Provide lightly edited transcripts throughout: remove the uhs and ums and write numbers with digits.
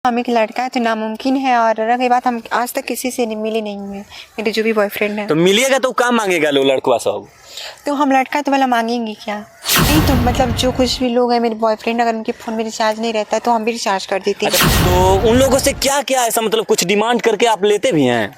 हम एक लड़का है तो नामुमकिन है। और रही बात, हम आज तक किसी से मिले नहीं हुए। मेरे जो भी बॉयफ्रेंड है तो मिलिएगा तो काम मांगेगा लो लड़का सब। तो हम लड़का तो भला मांगेंगे क्या? नहीं तो मतलब जो कुछ भी लोग हैं मेरे बॉयफ्रेंड, अगर उनके फ़ोन में रिचार्ज नहीं रहता तो हम भी रिचार्ज कर देते हैं। तो उन लोगों से क्या क्या ऐसा मतलब कुछ डिमांड करके आप लेते भी हैं?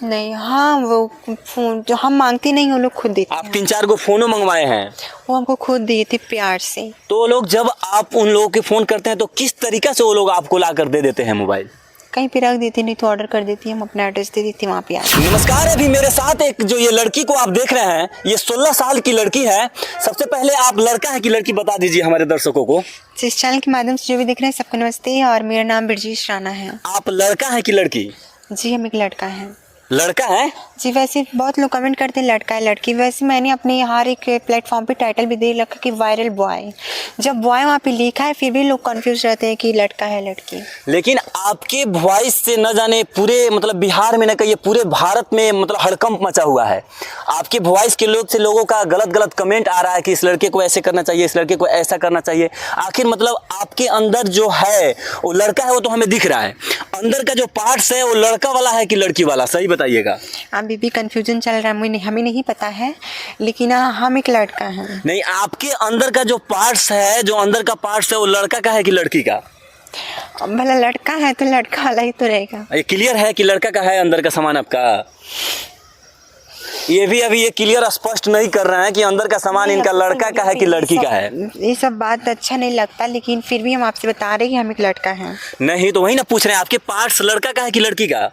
नहीं, हाँ वो फ़ोन जो हम मांगते नहीं वो लोग खुद देते आप हैं। 3-4 गो फोनो मंगवाए हैं? वो हमको खुद दिए थे प्यार से। तो वो लोग जब आप उन लोगों के फोन करते हैं तो किस तरीका से वो लोग आपको ला कर दे देते हैं मोबाइल? कहीं पे रख देते, नहीं तो ऑर्डर कर देती, हम अपना एड्रेस दे देती, वहाँ पे आ। नमस्कार, अभी मेरे साथ एक जो ये लड़की को आप देख रहे हैं, ये 16 साल की लड़की है। सबसे पहले आप लड़का है कि लड़की बता दीजिए हमारे दर्शकों को। इस चैनल के माध्यम से जो भी देख रहे हैं सबको नमस्ते। और मेरा नाम ब्रजेश राणा है। आप लड़का है कि लड़की? जी हम एक लड़का है। लड़का है जी, वैसे बहुत लोग कमेंट करते हैं लड़का है लड़की। वैसे मैंने अपने हर एक प्लेटफॉर्म पे टाइटल भी दे रखा कि वायरल बॉय। जब बॉय वहाँ पे लिखा है फिर भी लोग कंफ्यूज रहते हैं कि लड़का है लड़की। लेकिन आपके वॉइस से न जाने पूरे मतलब बिहार में न कहिए पूरे भारत में मतलब हड़कंप मचा हुआ है। आपके वॉइस के लोग से लोगों का गलत गलत कमेंट आ रहा है कि इस लड़के को ऐसे करना चाहिए, इस लड़के को ऐसा करना चाहिए। आखिर मतलब आपके अंदर जो है वो लड़का है, वो तो हमें दिख रहा है। अंदर का जो पार्ट्स है वो लड़का वाला है कि लड़की वाला, सही बताइएगा। अभी भी कंफ्यूजन चल रहा है, हमें नहीं पता है, लेकिन हम एक लड़का है। नहीं, आपके अंदर का जो पार्ट्स है, जो अंदर का पार्ट्स है वो लड़का का है कि लड़की का? भला लड़का है तो लड़का वाला ही तो रहेगा। ये क्लियर है कि लड़का का है अंदर का सामान आपका? ये भी अभी ये क्लियर स्पष्ट नहीं कर रहे हैं कि अंदर का सामान इनका लड़का का है कि लड़की का है। ये सब बात अच्छा नहीं लगता, लेकिन फिर भी हम आपसे बता रहे हैं कि हम एक लड़का है। नहीं तो वही ना पूछ रहे हैं, आपके पार्ट्स लड़का का है कि लड़की का?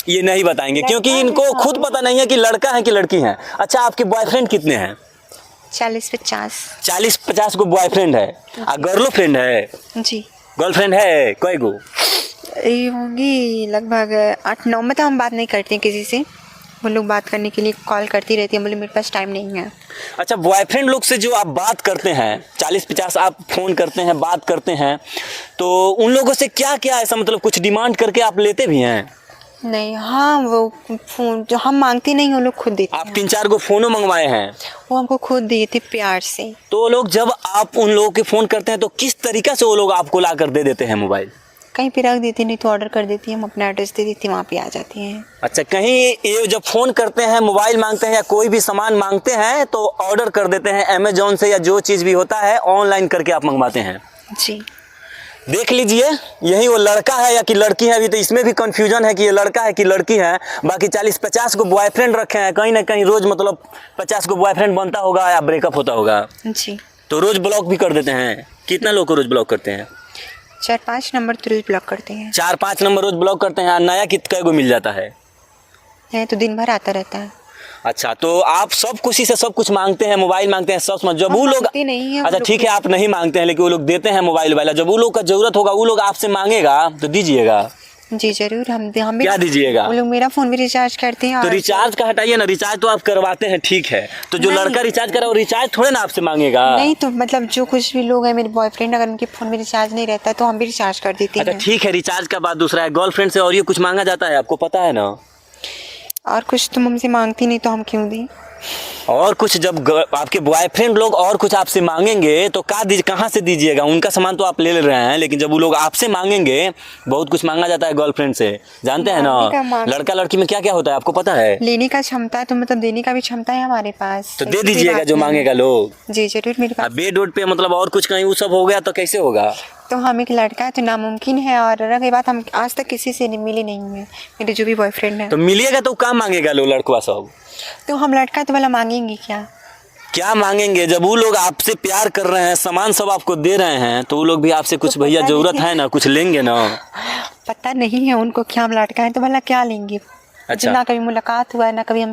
ये नहीं बताएंगे क्योंकि इनको खुद पता नहीं है कि लड़का है कि लड़की है। अच्छा, आपके बॉयफ्रेंड कितने हैं? 40-50। 40-50 को बॉयफ्रेंड है। गर्ल फ्रेंड है? जी। गर्लफ्रेंड है कई गो? ये होंगी लगभग 8-9। मतलब हम बात नहीं करते हैं किसी से। वो लोग बात करने के लिए कॉल करती रहती है, बोले मेरे पास टाइम नहीं है। अच्छा, बॉयफ्रेंड लोग से जो आप बात करते हैं, 40-50 आप फ़ोन करते हैं, बात करते हैं, तो उन लोगों से क्या क्या ऐसा मतलब कुछ डिमांड करके आप लेते भी हैं? नहीं, हाँ वो फ़ोन जो हम मांगते नहीं वो लोग खुद देते आप हैं। 3-4 गो फोनो मंगवाए हैं? वो हमको खुद दिए थे प्यार से। तो वो लोग जब आप उन लोगों के फ़ोन करते हैं तो किस तरीका से वो लोग आपको ला कर दे देते हैं मोबाइल? कहीं पे रख देती, नहीं तो ऑर्डर कर देती, हम अपना एड्रेस दे देती, वहाँ पे आ जाती हैं। अच्छा, कहीं ये जब फ़ोन करते हैं, मोबाइल मांगते हैं या कोई भी सामान मांगते हैं तो ऑर्डर कर देते हैं अमेजोन से, या जो चीज़ भी होता है ऑनलाइन करके आप मंगवाते हैं? जी। देख लीजिए, यही वो लड़का है या कि लड़की है। अभी तो इसमें भी कंफ्यूजन है कि ये लड़का है कि लड़की है। बाकी 40-50 को बॉयफ्रेंड रखे हैं, कहीं ना कहीं रोज़ मतलब 50 को बॉयफ्रेंड बनता होगा या ब्रेकअप होता होगा। जी। तो रोज़ ब्लॉक भी कर देते हैं? कितना लोग को रोज़ ब्लॉक करते हैं? 4-5 नंबर तो रोज ब्लॉक करते हैं। 4-5 नंबर रोज़ ब्लॉक करते हैं। नया कितने को मिल जाता है? नहीं तो दिन भर आता रहता है। अच्छा, तो आप सब खुशी से सब कुछ मांगते हैं, मोबाइल मांगते हैं, सब समझ जब हम वो लोग मांगते नहीं हैं, वो अच्छा लोग ठीक है, आप नहीं मांगते हैं लेकिन वो लोग देते हैं मोबाइल वाला। जब वो लोग का जरूरत होगा वो लोग आपसे मांगेगा तो दीजिएगा? जी जरूर, हम क्या दीजिएगा? वो लोग मेरा फ़ोन भी रिचार्ज करते हैं। तो और रिचार्ज का हटाइए ना, रिचार्ज तो आप करवाते हैं, ठीक है। तो जो नहीं। लड़का रिचार्ज करा वो रिचार्ज थोड़े ना आपसे मांगेगा। नहीं तो मतलब जो कुछ भी लोग हैं मेरे बॉयफ्रेंड, अगर उनके फ़ोन में रिचार्ज नहीं रहता तो हम भी रिचार्ज कर देते अच्छा हैं। ठीक है, रिचार्ज का बात दूसरा है। गर्लफ्रेंड से और ये कुछ मांगा जाता है, आपको पता है ना? और कुछ तुम हमसे मांगती नहीं तो हम क्यों दें? और कुछ जब आपके बॉयफ्रेंड लोग और कुछ आपसे मांगेंगे तो कहाँ से दीजिएगा? उनका सामान तो आप ले रहे हैं, लेकिन जब वो लोग आपसे मांगेंगे, बहुत कुछ मांगा जाता है गर्लफ्रेंड से, जानते हैं ना? लड़का लड़की में क्या क्या होता है आपको पता है? लेने का क्षमता है तो मतलब देने का भी क्षमता है हमारे पास। तो दे दीजिएगा जो मांगेगा लोग। जी जरूर, मेरे पास। बेड वोड पे मतलब और कुछ कहीं वो सब हो गया तो कैसे होगा? तो हम एक लड़का है तो नामुमकिन है। और रही बात, हम आज तक किसी से मिले नहीं हुए। मेरे जो भी बॉयफ्रेंड है तो मिलिएगा तो काम मांगेगा लो लड़का सब। तो हम लड़का तो भला मांगेंगे क्या? क्या मांगेंगे? जब वो लोग आपसे प्यार कर रहे हैं, सामान सब आपको दे रहे हैं, तो वो लोग भी आपसे कुछ भैया जरूरत है ना, कुछ लेंगे ना? पता नहीं है उनको क्या हम लड़का है तो भला क्या लेंगे। अच्छा। ना कभी मुलाकात हुआ है, ना कभी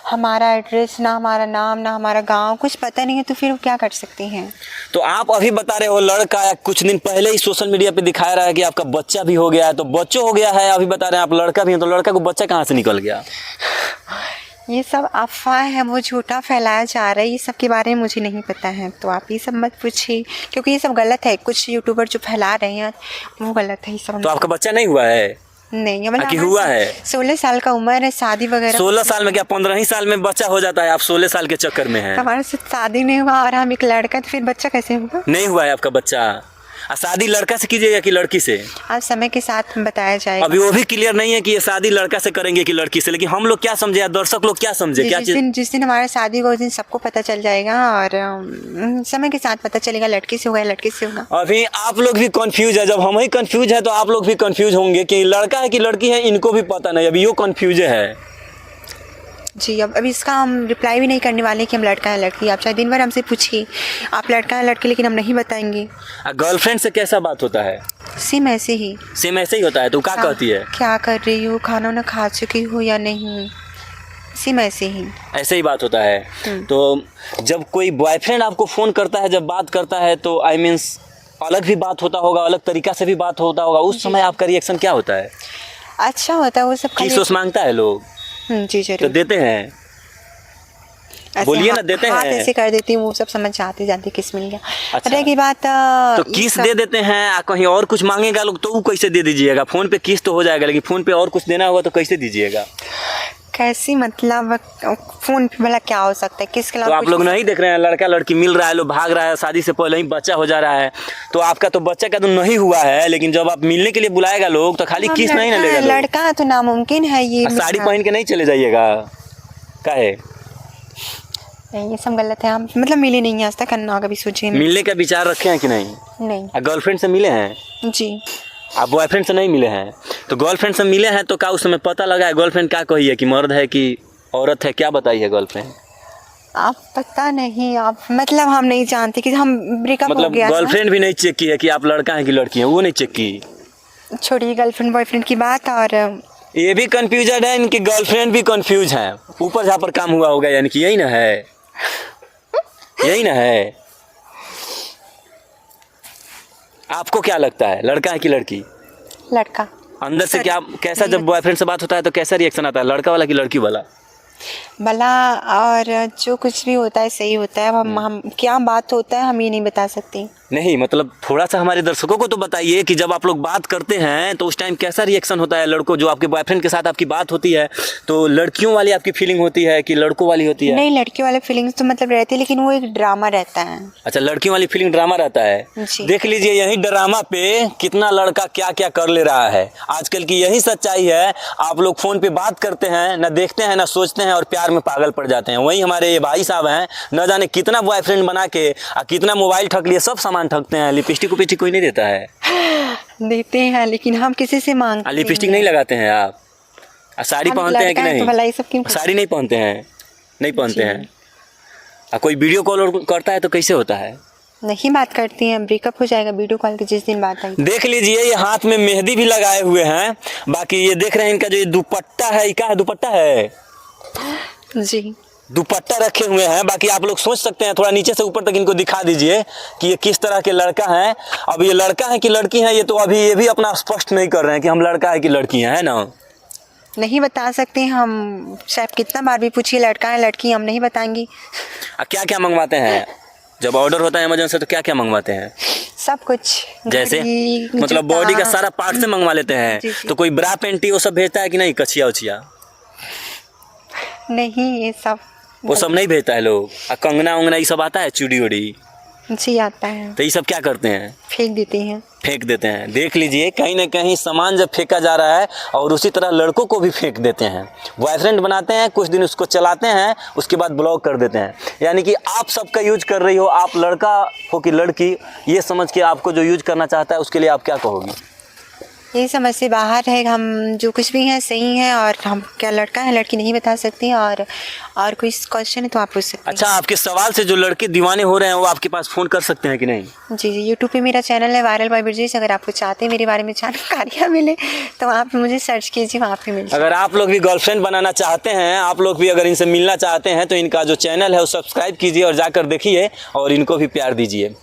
हमारा एड्रेस, ना हमारा नाम, ना हमारा गांव, कुछ पता नहीं है, तो फिर वो क्या कर सकते हैं? तो आप अभी बता रहे हो लड़का, या कुछ दिन पहले ही सोशल मीडिया पे दिखाया रहा है कि आपका बच्चा भी हो गया है, तो बच्चों हो गया है, अभी बता रहे हैं आप लड़का भी है, तो लड़का को बच्चा कहाँ से निकल गया? ये सब अफवाह है, वो झूठा फैलाया जा रहा है। ये सब के बारे में मुझे नहीं पता है, तो आप ये सब मत पूछिए, क्योंकि ये सब गलत है। कुछ यूट्यूबर जो फैला रहे हैं वो गलत है ये सब। तो आपका बच्चा नहीं हुआ है? नहीं, कि हुआ है? 16 साल का उम्र है, शादी वगैरह। 16 साल में क्या 15 ही साल में बच्चा हो जाता है? आप 16 साल के चक्कर में हैं। हमारे साथ शादी नहीं हुआ और हम एक लड़का, तो फिर बच्चा कैसे होगा? नहीं हुआ है आपका बच्चा? शादी लड़का से कीजिएगा कि लड़की से? अब समय के साथ बताया जाएगा। अभी वो भी क्लियर नहीं है कि ये शादी लड़का से करेंगे कि लड़की से, लेकिन हम लोग क्या समझे या दर्शक लोग क्या समझे, क्या चीज? जिस दिन हमारा शादी होगा उस दिन सबको पता चल जाएगा और समय के साथ पता चलेगा लड़की से होगा या लड़की से होगा। अभी आप लोग भी कंफ्यूज है, जब हम ही कंफ्यूज है तो आप लोग भी कंफ्यूज होंगे कि लड़का है कि लड़की है, इनको भी पता नहीं, अभी यो कंफ्यूज है जी। अब इसका हम रिप्लाई भी नहीं करने वाले कि हम लड़का है लड़की। आप चाहे दिन भर हमसे पूछिए आप लड़का है लड़की, लेकिन हम नहीं बताएंगे। गर्लफ्रेंड से कैसा बात होता है? सेम ऐसे ही। सेम ऐसे ही होता है? तो क्या कहती है? क्या कर रही हो, खाना ना खा चुकी हो या नहीं, सेम ऐसे ही। ऐसे ही बात होता है। तो जब कोई बॉयफ्रेंड आपको फ़ोन करता है, जब बात करता है तो आई मीन्स अलग भी बात होता होगा, अलग तरीका से भी बात होता होगा, उस समय आपका रिएक्शन क्या होता है? अच्छा होता है वो सब। किस मांगता है लोग? जी जरूर। तो देते हैं, बोलिए ना, देते हाथ हैं? ऐसे कर देती हूँ, वो सब समझ जाते जानते किस मिल गया। अच्छा। रह की बात तो किस दे देते हैं, कहीं और कुछ मांगेगा लोग तो वो कैसे दे दीजिएगा? फोन पे किस तो हो जाएगा, लेकिन फोन पे और कुछ देना होगा तो कैसे दीजिएगा? कैसी मतलब फोन पे भला क्या हो सकता है, किसके तो अलावा आप लोग नहीं देख रहे हैं, लड़का लड़की मिल रहा है, लोग भाग रहा है, शादी से पहले ही बच्चा हो जा रहा है, तो आपका तो बच्चा का तो नहीं हुआ है, लेकिन जब आप मिलने के लिए बुलाएगा लोग तो खाली किस नहीं ना लेगा लोग। लड़का तो नामुमकिन है ये। साड़ी पहन के नहीं चले जाइएगा, काहे? नहीं ये सब गलत है। हम मतलब मिले नहीं हैं आज तक, अन्ना कभी सोचे नहीं। मिलने का विचार रखे हैं कि नहीं? नहीं। गर्लफ्रेंड से मिले हैं? जी। आप बॉयफ्रेंड से नहीं मिले हैं? तो गर्लफ्रेंड से मिले हैं तो क्या उस समय पता लगा है गर्लफ्रेंड क्या कही है, कि मर्द है कि औरत है, क्या बताई है गर्लफ्रेंड? आप पता नहीं, आप मतलब हम नहीं जानते कि हम ब्रेकअप हो मतलब गया। गर्लफ्रेंड भी नहीं चेक की है कि आप लड़का है कि लड़की है, वो नहीं चेक की? छोड़िए गर्लफ्रेंड बॉयफ्रेंड की बात। और ये भी कंफ्यूजन है, इनकी गर्लफ्रेंड भी कंफ्यूज है, ऊपर जहाँ पर काम हुआ होगा, यानी कि यही ना है, यही ना है। आपको क्या लगता है, लड़का है कि लड़की? लड़का। अंदर से क्या, कैसा जब बॉयफ्रेंड से बात होता है तो कैसा रिएक्शन आता है, लड़का वाला कि लड़की वाला? भला और जो कुछ भी होता है सही होता है। अब हम क्या बात होता है हम ये नहीं बता सकते। नहीं मतलब थोड़ा सा हमारे दर्शकों को तो बताइए कि जब आप लोग बात करते हैं तो उस टाइम कैसा रिएक्शन होता है लड़कों, जो आपके बॉयफ्रेंड के साथ आपकी बात होती है तो लड़कियों वाली आपकी फीलिंग होती है कि लड़कों वाली होती है? नहीं लड़कियों वाले फीलिंग्स तो मतलब रहती है, लेकिन वो एक ड्रामा रहता है। अच्छा, लड़कियों वाली फीलिंग ड्रामा रहता है। जी। देख लीजिए यही ड्रामा पे कितना लड़का क्या क्या कर ले रहा है, आजकल की यही सच्चाई है। आप लोग फोन पे बात करते हैं, ना देखते हैं ना सोचते हैं, और प्यार में पागल पड़ जाते हैं। वही हमारे ये भाई साहब हैं, न जाने कितना बॉयफ्रेंड बना के कितना मोबाइल ठग लिए, सब सामान ठगते हैं। लिपस्टिक उपिस्टिक कोई नहीं देता है? देते हैं, लेकिन हम किसी से मांगते हैं। लिपस्टिक नहीं लगाते हैं आप? साड़ी हम पहनते हैं कि लड़का है तो भला ये सब क्यों? नहीं? साड़ी नहीं पहनते हैं? नहीं पहनते जी। हैं। कोई वीडियो कॉल करता है तो कैसे होता है? नहीं बात करती हैं, ब्रेकअप हो जाएगा वीडियो कॉल के जिस दिन बात आई। देख लीजिए ये हाथ में मेहंदी भी लगाए हुए हैं, बाकी ये देख रहे हैं इनका जो ये दुपट्टा है, क्या है, दुपट्टा है जी। दुपट्टा रखे हुए हैं। बाकी आप लोग सोच सकते हैं, थोड़ा नीचे से ऊपर तक इनको दिखा दीजिए कि ये किस तरह के लड़का है। अब ये लड़का है कि लड़की है, ये तो अभी ये भी अपना स्पष्ट नहीं कर रहे हैं कि हम लड़का है कि लड़की है ना? नहीं बता सकते हम, चाहे कितना बार भी पूछिए लड़का है लड़की, हम नहीं बताएंगे। क्या क्या मंगवाते हैं जब ऑर्डर होता है अमेजोन से, तो क्या क्या मंगवाते हैं? सब कुछ। जैसे घड़ी, मतलब जूता। बॉडी का सारा पार्ट से मंगवा लेते हैं। जी, जी। तो कोई ब्रा पेंटी वो सब भेजता है कि नहीं, कछिया उछिया? नहीं ये सब वो सब नहीं भेजता है लोग। कंगना उंगना ये सब आता है, चूड़ी उड़ी, जी आता है। तो ये सब क्या करते हैं? फेंक देते हैं। फेंक देते हैं। देख लीजिए कहीं ना कहीं सामान जब फेंका जा रहा है, और उसी तरह लड़कों को भी फेंक देते हैं। बॉयफ्रेंड बनाते हैं, कुछ दिन उसको चलाते हैं, उसके बाद ब्लॉक कर देते हैं। यानी कि आप सबका यूज कर रही हो, आप लड़का हो कि लड़की, ये समझ के आपको जो यूज करना चाहता है उसके लिए आप क्या कहोगी? यही समझ से बाहर है। हम जो कुछ भी हैं सही हैं, और हम क्या लड़का है लड़की नहीं बता सकती। और कोई क्वेश्चन है तो आप पूछ सकते हैं। अच्छा, आपके सवाल से जो लड़के दीवाने हो रहे हैं वो आपके पास फ़ोन कर सकते हैं कि नहीं? जी जी, यूट्यूब पे मेरा चैनल है वायरल बॉय ब्रिजेश। अगर आपको चाहते हैं मेरे बारे में जानकारियाँ मिले तो आप मुझे सर्च कीजिए, वहाँ पे मिल जाए। अगर आप लोग भी गर्लफ्रेंड बनाना चाहते हैं, आप लोग भी अगर इनसे मिलना चाहते हैं, तो इनका जो चैनल है वो सब्सक्राइब कीजिए और जाकर देखिए और इनको भी प्यार दीजिए।